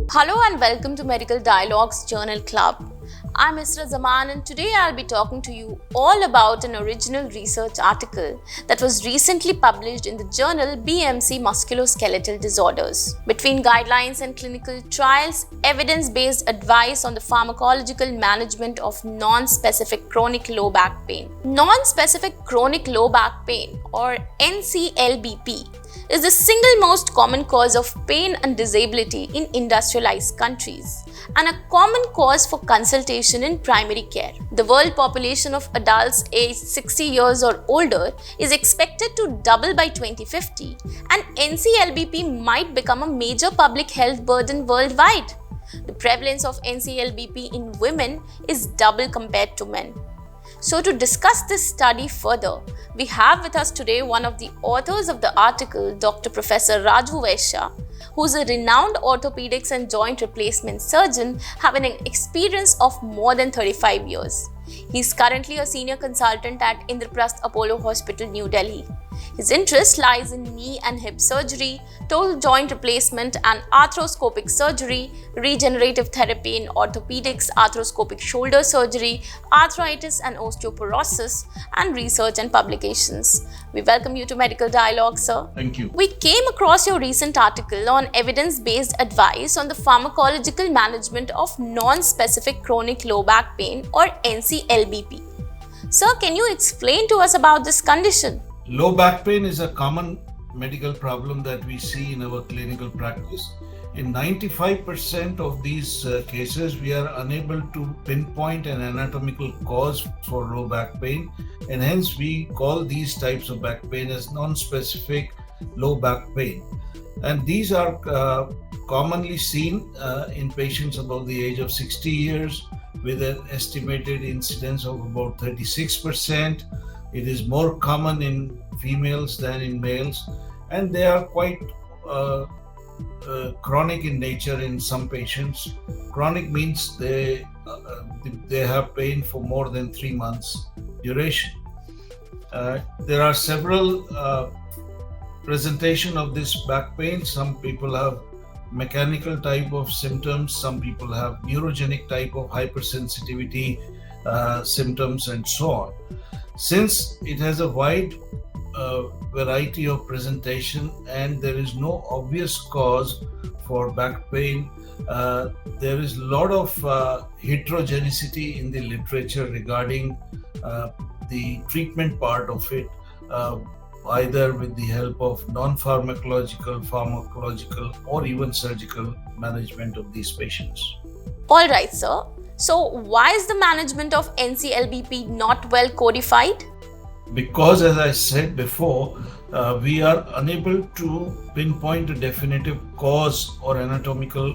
Hello and welcome to Medical Dialogues Journal Club. I'm Isra Zaman and today I'll be talking to you all about an original research article that was recently published in the journal BMC Musculoskeletal Disorders. Between guidelines and clinical trials, evidence-based advice on the pharmacological management of non-specific chronic low back pain. Non-specific chronic low back pain or NCLBP is the single most common cause of pain and disability in industrialized countries and a common cause for consultation in primary care. The world population of adults aged 60 years or older is expected to double by 2050, and NCLBP might become a major public health burden worldwide. The prevalence of NCLBP in women is double compared to men. So to discuss this study further, we have with us today one of the authors of the article, Dr. Professor Raju Vaishya, who is a renowned orthopedics and joint replacement surgeon having an experience of more than 35 years. He is currently a senior consultant at Indraprasth Apollo Hospital, New Delhi. His interest lies in knee and hip surgery, total joint replacement and arthroscopic surgery, regenerative therapy in orthopedics, arthroscopic shoulder surgery, arthritis and osteoporosis, and research and publications. We welcome you to Medical Dialogue, sir. Thank you. We came across your recent article on evidence-based advice on the pharmacological management of non-specific chronic low back pain or NCLBP. Sir, can you explain to us about this condition? Low back pain is a common medical problem that we see in our clinical practice. In 95% of these cases, we are unable to pinpoint an anatomical cause for low back pain, and hence we call these types of back pain as non-specific low back pain. And these are commonly seen in patients above the age of 60 years with an estimated incidence of about 36%. It is more common in females than in males, and they are quite chronic in nature in some patients. Chronic means they have pain for more than 3 months duration. There are several presentation of this back pain. Some people have mechanical type of symptoms, some people have neurogenic type of hypersensitivity symptoms, and so on. Since it has a wide variety of presentation and there is no obvious cause for back pain, there is a lot of heterogeneity in the literature regarding the treatment part of it, either with the help of non-pharmacological, pharmacological, or even surgical management of these patients. All right, sir. So why is the management of NCLBP not well codified? Because, as I said before, we are unable to pinpoint a definitive cause or anatomical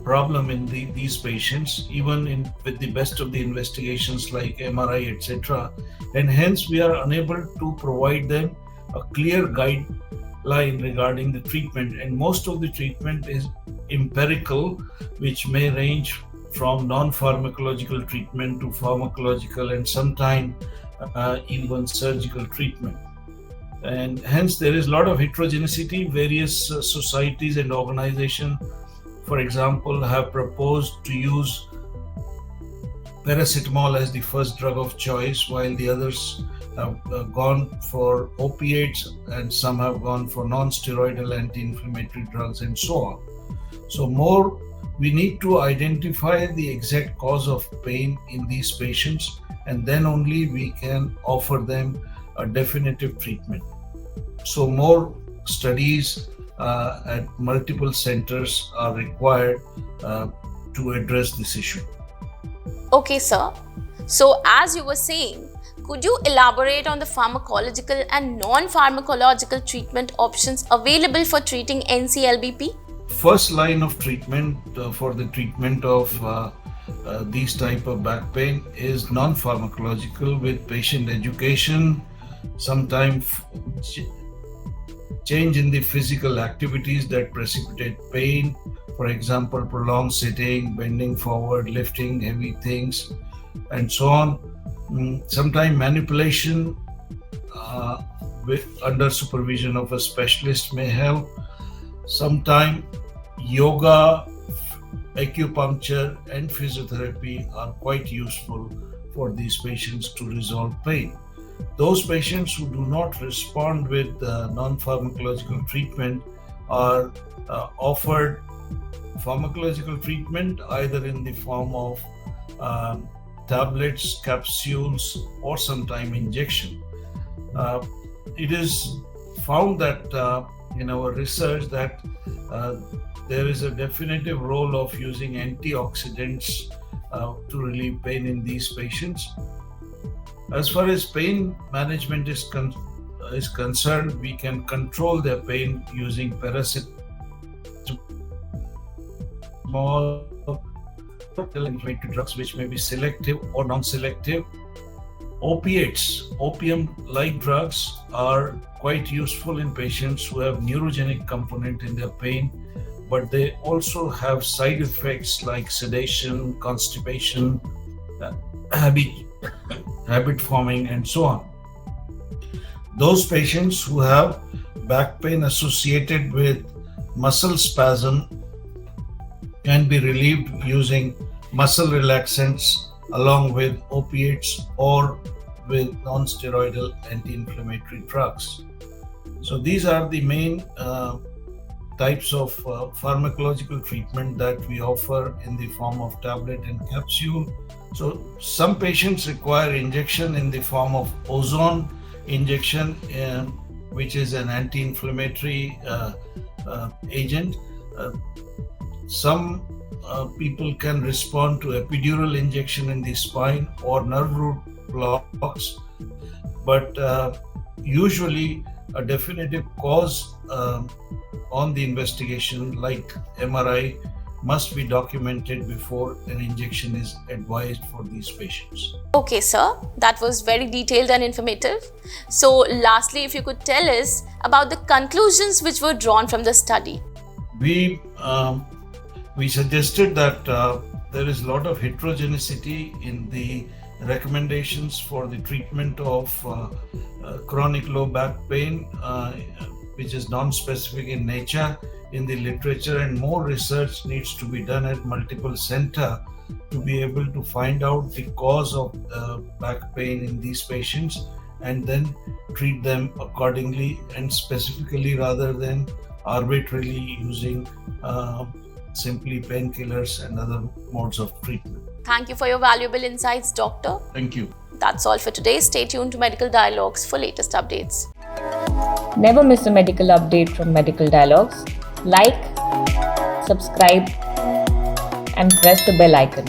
problem in these patients, even with the best of the investigations like MRI, etc. And hence we are unable to provide them a clear guideline regarding the treatment. And most of the treatment is empirical, which may range from non-pharmacological treatment to pharmacological and sometimes even surgical treatment. And hence there is a lot of heterogeneity. Various societies and organizations, for example, have proposed to use paracetamol as the first drug of choice, while the others have gone for opiates and some have gone for non-steroidal anti-inflammatory drugs and so on. So we need to identify the exact cause of pain in these patients, and then only we can offer them a definitive treatment. So more studies at multiple centers are required to address this issue. Okay, sir. So as you were saying, could you elaborate on the pharmacological and non-pharmacological treatment options available for treating NCLBP? First line of treatment for the treatment of these type of back pain is non-pharmacological, with patient education, sometimes change in the physical activities that precipitate pain, for example, prolonged sitting, bending forward, lifting heavy things, and so on. Sometimes manipulation under supervision of a specialist may help. Sometimes yoga, acupuncture, and physiotherapy are quite useful for these patients to resolve pain. Those patients who do not respond with non-pharmacological treatment are offered pharmacological treatment either in the form of tablets, capsules, or sometime injection. It is found that in our research that there is a definitive role of using antioxidants to relieve pain in these patients. As far as pain management is concerned, we can control their pain using paracetamol, anti-inflammatory drugs which may be selective or non-selective. Opiates, opium-like drugs are quite useful in patients who have neurogenic component in their pain, but they also have side effects like sedation, constipation, habit forming, and so on. Those patients who have back pain associated with muscle spasm can be relieved using muscle relaxants along with opiates or with non-steroidal anti-inflammatory drugs. So these are the main types of pharmacological treatment that we offer in the form of tablet and capsule. So some patients require injection in the form of ozone injection, which is an anti-inflammatory agent. Some people can respond to epidural injection in the spine or nerve root blocks, but usually a definitive cause on the investigation like MRI must be documented before an injection is advised for these patients. Okay, sir, that was very detailed and informative. So lastly, if you could tell us about the conclusions which were drawn from the study. We suggested that there is a lot of heterogeneity in the recommendations for the treatment of chronic low back pain, which is non-specific in nature in the literature, and more research needs to be done at multiple centers to be able to find out the cause of back pain in these patients and then treat them accordingly and specifically rather than arbitrarily using simply painkillers and other modes of treatment. Thank you for your valuable insights, Doctor. Thank you. That's all for today. Stay tuned to Medical Dialogues for latest updates. Never miss a medical update from Medical Dialogues. Like, subscribe, and press the bell icon.